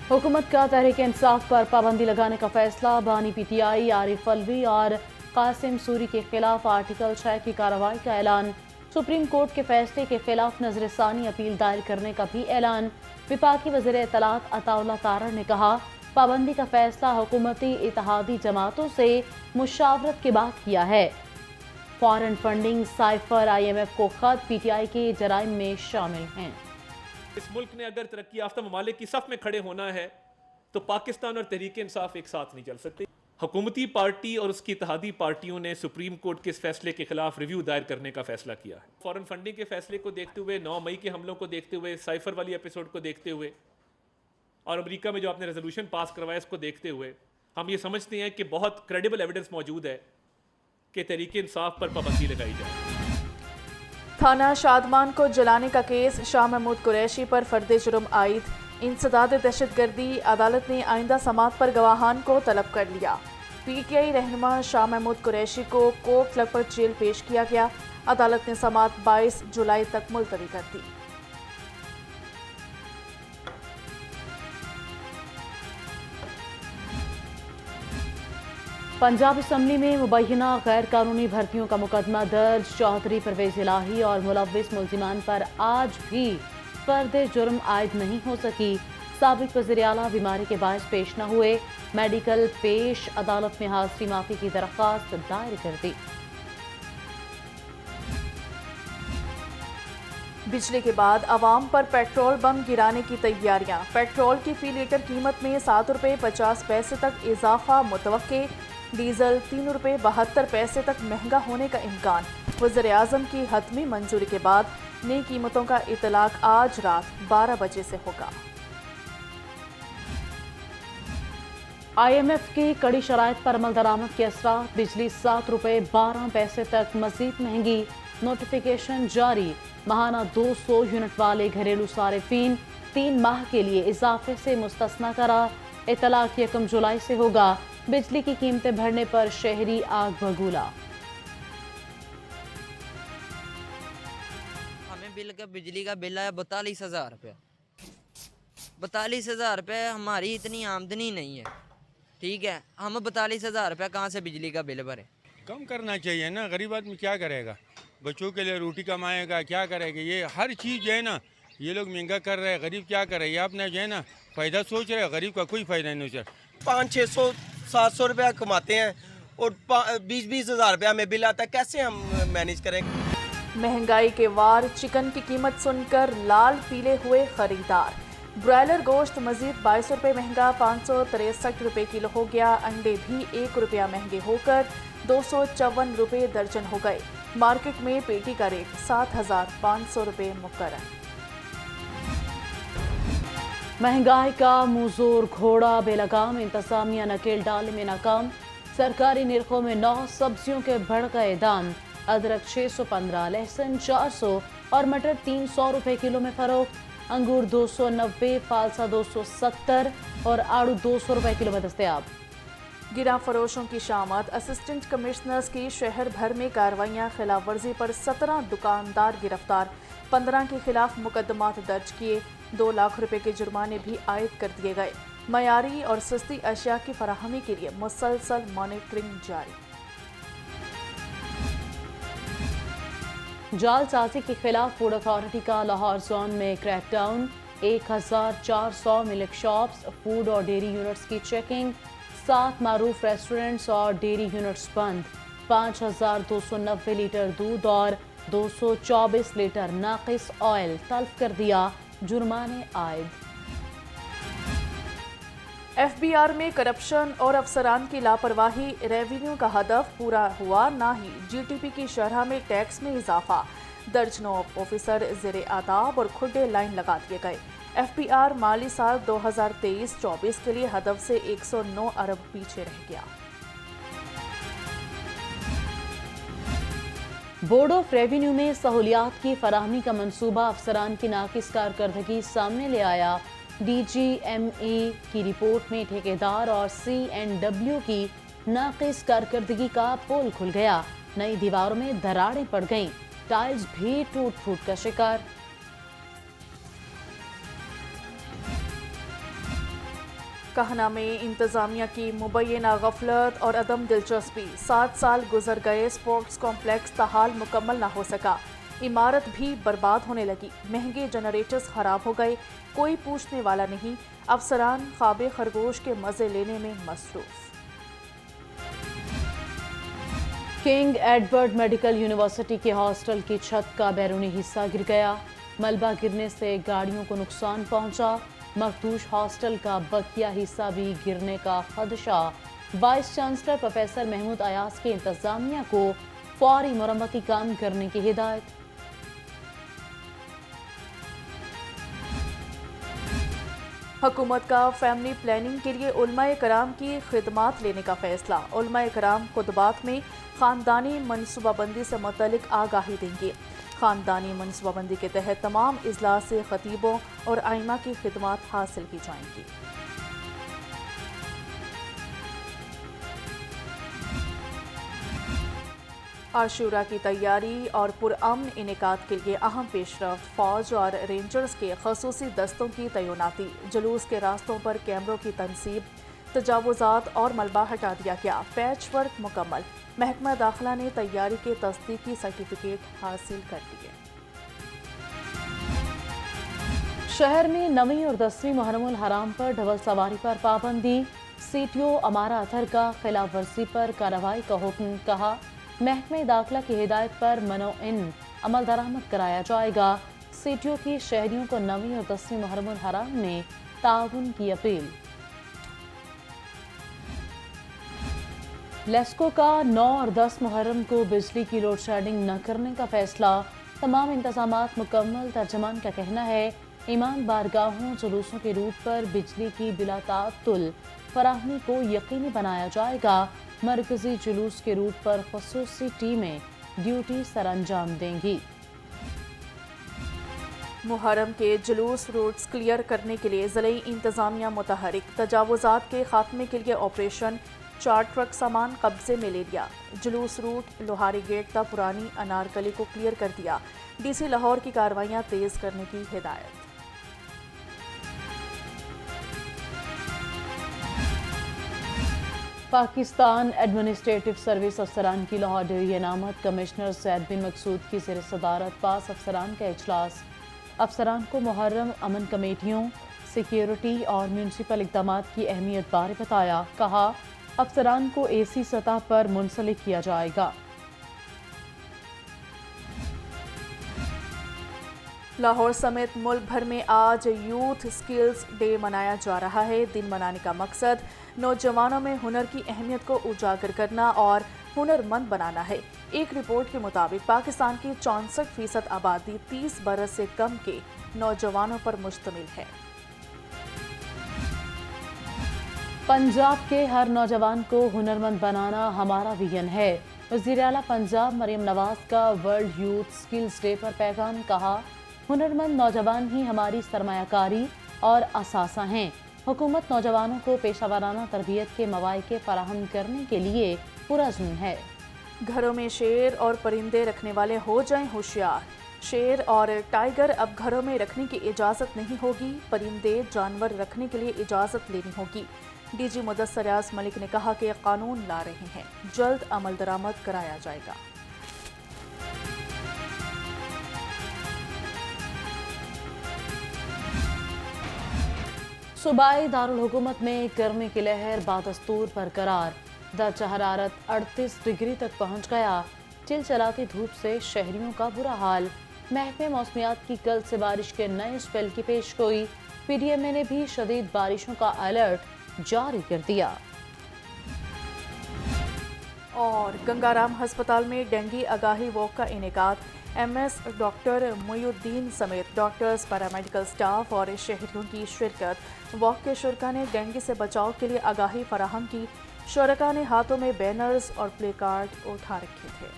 हुकूमत का तहरीक इंसाफ पर पाबंदी लगाने का फैसला। बानी पीटीआई आरिफ अलवी और कासिम सूरी के खिलाफ आर्टिकल 6 की कार्रवाई का ऐलान। सुप्रीम कोर्ट के फैसले के खिलाफ नजरसानी अपील दायर करने का भी ऐलान। विफाकी वज़ीर इत्तलात अताउल्लाह तारड़ ने कहा, पाबंदी का फैसला हुकूमती इत्तेहादी जमातों से मुशावरत के बाद किया है। फॉरेन फंडिंग, साइफर, IMF को खत पीटीआई के जराइम में शामिल हैं। इस मुल्क ने अगर तरक्की याफ्ता ममालिक की सफ में खड़े होना है तो पाकिस्तान और तहरीक इंसाफ एक साथ नहीं चल सकते। हुकूमती पार्टी और उसकी इत्तेहादी पार्टियों ने सुप्रीम कोर्ट के इस फैसले के खिलाफ रिव्यू दायर करने का फैसला किया है। फॉरेन फंडिंग के फैसले को देखते हुए, 9 मई के हमलों को देखते हुए, साइफर वाली एपिसोड को देखते हुए और अमेरिका में जो आपने रेजोल्यूशन पास करवाया इसको देखते हुए हम ये समझते हैं कि बहुत क्रेडिबल एविडेंस मौजूद है कि तहरीक इंसाफ पर पाबंदी लगाई जाए। थाना शादमान को जलाने का केस, शाह महमूद कुरैशी पर फर्द जुर्म आयद। इंसदाद दहशतगर्दी, अदालत ने आइंदा समात पर गवाहान को तलब कर लिया। पीटीआई रहनुमा शाह महमूद कुरैशी को कोर्ट क्लब पर जेल पेश किया गया। अदालत ने समात 22 जुलाई तक मुलतवी कर दी। पंजाब असम्बली में मुबैना गैर कानूनी भर्तियों का मुकदमा दर्ज। चौधरी परवेज इलाही और मुलव्विस मुल्जिमान पर आज भी फर्द जुर्म आयद नहीं हो सकी। साबिक वज़ीर आला बीमारी के बायस पेश न हुए। मेडिकल पेश, अदालत में हाजिरी माफी की दरख्वास्त दायर कर दी। बिजली के बाद अवाम पर पेट्रोल बम गिराने की तैयारियां। पेट्रोल की फी लीटर कीमत में 7 रुपये 50 पैसे तक इजाफा मुतवक्के। डीजल 3 रुपये 72 पैसे तक महंगा होने का इम्कान। वज़ीर आज़म की हतमी मंजूरी के बाद नई कीमतों का इतलाक आज रात 12 बजे से होगा। IMF की कड़ी शराइत पर अमल दरामद के असरा। बिजली 7 रुपये 12 पैसे तक मजीद महंगी। नोटिफिकेशन जारी। माहाना 200 यूनिट वाले घरेलू सारिफीन 3 माह के लिए इजाफे से मुस्तस्ना करा। इतलाक 1 जुलाई से होगा। बिजली की कीमतें बढ़ने पर शहरी आग बगूला। हमें बिजली का बिल आया 42,000 रुपया। 42,000 रुपये, हमारी इतनी आमदनी नहीं है। ठीक है, हम 42,000 रुपया कहाँ से बिजली का बिल भरें? कम करना चाहिए ना। गरीब आदमी क्या करेगा? बच्चों के लिए रोटी कमाएगा, क्या करेगा? ये हर चीज़ जो है ना ये लोग महंगा कर रहे हैं। गरीब क्या करे? ये अपना जो है ना फ़ायदा सोच रहे हैं, गरीब का कोई फ़ायदा नहीं सोच रहा। 500, 600 रुपया कमाते हैं और 20-20 हज़ार रुपया हमें बिल आता है। कैसे हम मैनेज करेंगे? महंगाई के वार, चिकन की कीमत सुनकर लाल पीले हुए खरीदार। ब्रॉयलर गोश्त मजीद 22 रुपये महंगा, 563 रुपये किलो हो गया। अंडे भी 1 रुपया महंगे होकर 254 रुपये दर्जन हो गए। मार्केट में पेटी का रेट 7,500 रुपये मुकर्रर। महंगाई का मुंहजोर घोड़ा बेलगाम। इंतजामिया नकेल डालने में नाकाम। सरकारी निरखों में 9 सब्जियों के बढ़ गए दाम। अदरक 615, लहसुन 400 और मटर 300 रुपये किलो में फरोख्त। अंगूर 290, फालसा 270 और आड़ू 200 रुपये किलो में दस्तयाब। गिरा फरोशों की शामत। असिस्टेंट कमिश्नर्स की शहर भर में कार्रवाइयाँ। खिलाफ वर्जी पर 17 दुकानदार गिरफ्तार। 15 के खिलाफ मुकदमात दर्ज किए। 2 लाख रुपए के जुर्माने भी आयद कर दिए गए। मयारी और सस्ती अशिया की फराहमी के लिए मुसलसल मॉनिटरिंग जारी। जालसाजी के खिलाफ फूड अथॉरिटी का लाहौर जोन में क्रैकडाउन। 1400 मिल्क शॉप्स, फूड और डेयरी यूनिट्स की चेकिंग। 7 मारूफ रेस्टोरेंट्स और डेयरी यूनिट्स बंद। 5,290 लीटर दूध और 224 लीटर नाकिस ऑयल तल्फ कर दिया। जुर्माने आयद। FBR में करप्शन और अफसरान की लापरवाही। रेवेन्यू का हदफ पूरा हुआ, ना ही GDP की शरह में टैक्स में इजाफा। दर्जनों ऑफिसर ज़ेरे आदाब और खुदे लाइन लगा दिए गए। FBR माली साल 2023-24 के लिए हदफ से 109 अरब पीछे रह गया। बोर्ड ऑफ रेवेन्यू में सहूलियात की फराहमी का मंसूबा। अफसरान की नाकिस कारकर्दगी सामने ले आया। DGME की रिपोर्ट में ठेकेदार और C&W की नाकिस कारकर्दगी का पोल खुल गया। नई दीवारों में दरारें पड़ गईं। टाइल्स भी टूट फूट का शिकार। कहना में इंतज़ामिया की मुबैना गफलत और अदम दिलचस्पी। 7 साल गुजर गए, स्पोर्ट्स कॉम्प्लेक्स ताहाल मुकम्मल ना हो सका। इमारत भी बर्बाद होने लगी। महंगे जनरेटर्स खराब हो गए, कोई पूछने वाला नहीं। अफसरान ख्वाबे खरगोश के मज़े लेने में मसरूफ। किंग एडवर्ड मेडिकल यूनिवर्सिटी के हॉस्टल की छत का बैरूनी हिस्सा गिर गया। मलबा गिरने से गाड़ियों को नुकसान पहुंचा। मखदूश हॉस्टल का बकिया हिस्सा भी गिरने का खदशा। Vice chancellor professor Mahmood Ayaz की इंतजामिया को फौरी मरम्मती काम करने की हिदायत। हुकूमत का फैमिली प्लानिंग के लिए उलमाए कराम की खिदमात लेने का फैसला। उलमाए कराम खुतबात में ख़ानदानी मनसूबाबंदी से मुतल्लिक आगाही देंगे। ख़ानदानी मनसूबाबंदी के तहत तमाम इजलास से खतीबों और आइमा की खिदमात हासिल की जाएंगी। आशूरा की तैयारी और पुरअमन इनेकाद के लिए अहम पेशरफ्त। फौज और रेंजर्स के खसूसी दस्तों की तैनाती। जुलूस के रास्तों पर कैमरों की तनसीब। तजावुजात और मलबा हटा दिया गया। पैच वर्क मुकम्मल। महकमा दाखिला ने तैयारी के तस्दीकी सर्टिफिकेट हासिल कर लिए। शहर में 9वीं और 10वीं मुहर्रमुल हराम पर डबल सवारी पर पाबंदी। सीटीओ अमारा अथर का खिलाफ वर्जी पर कार्रवाई का हुक्म। कहा, महकमे दाखिला की हिदायत पर मनोइन अमल दरामद कराया जाएगा। सीटीओ की शहरियों को 9वीं और 10वीं मुहर्रमुल हराम में ताउन की अपील। लेस्को का 9 और 10 मुहर्रम को बिजली की लोड शेडिंग न करने का फैसला। तमाम इंतजामात मुकम्मल। तर्जमान का कहना है, ईमान बारगाहों जुलूसों के रूट पर बिजली की बिला ताअत्तुल फराहमी को यकीनी बनाया जाएगा। मरकजी जुलूस के रूट पर खसूसी टीमें ड्यूटी सरअंजाम देंगी। मुहर्रम के जुलूस रूट्स क्लियर करने के लिए ज़िले इंतजामिया मुतहरिक। तजावुजात के खात्मे के लिए ऑपरेशन। 4 ट्रक सामान कब्जे में ले लिया। जुलूस रूट लोहारी गेट तक पुरानी अनारकली को क्लियर कर दिया। डीसी लाहौर की कार्रवाइयां तेज करने की हिदायत। पाकिस्तान एडमिनिस्ट्रेटिव सर्विस अफसरान की लाहौर डिवीजन आमद कमिश्नर सैयद बिन मकसूद की ज़ेर सदारत पास अफसरान का इजलास। अफसरान को मुहर्रम अमन कमेटियों, सिक्योरिटी और म्यूनसिपल इक़दामात की अहमियत बारे बताया। कहा, अफसरान को एसी सतह पर मुंसलिक किया जाएगा। लाहौर समेत मुल्क भर में आज यूथ स्किल्स डे मनाया जा रहा है। दिन मनाने का मकसद नौजवानों में हुनर की अहमियत को उजागर करना और हुनरमंद बनाना है। एक रिपोर्ट के मुताबिक पाकिस्तान की 64% आबादी 30 बरस से कम के नौजवानों पर मुश्तमिल है। पंजाब के हर नौजवान को हुनरमंद बनाना हमारा विजन है। वज़ीर आला पंजाब मरियम नवाज का वर्ल्ड यूथ स्किल्स डे पर पैगाम। कहा, हुनरमंद नौजवान ही हमारी सरमायाकारी और असासा हैं। हुकूमत नौजवानों को पेशावराना तरबियत के मवाक़े फराहम करने के लिए पुरज़्म है। घरों में शेर और परिंदे रखने वाले हो जाएं होशियार। शेर और टाइगर अब घरों में रखने की इजाज़त नहीं होगी। परिंदे जानवर रखने के लिए इजाज़त लेनी होगी। डीजी मुदस्सर रियाज मलिक ने कहा कि कानून ला रहे हैं, जल्द अमल दरामद कराया जाएगा। सूबाई दारुल हुकूमत में गर्मी की लहर बादस्तूर बरकरार। दर्जा हरारत 38 डिग्री तक पहुंच गया। चिलचिलाती धूप से शहरियों का बुरा हाल। महकमे मौसमियात की कल से बारिश के नए स्पेल की पेशगोई। पीडीएमए ने भी शदीद बारिशों का अलर्ट जारी कर दिया। और गंगाराम अस्पताल में डेंगू आगाही वॉक का इनेकाद। एमएस डॉक्टर मोयुद्दीन समेत डॉक्टर्स, पैरामेडिकल स्टाफ और शहरियों की शिरकत। वॉक के शुरका ने डेंगू से बचाव के लिए आगाही फराहम की। शुरका ने हाथों में बैनर्स और प्ले कार्ड उठा रखे थे।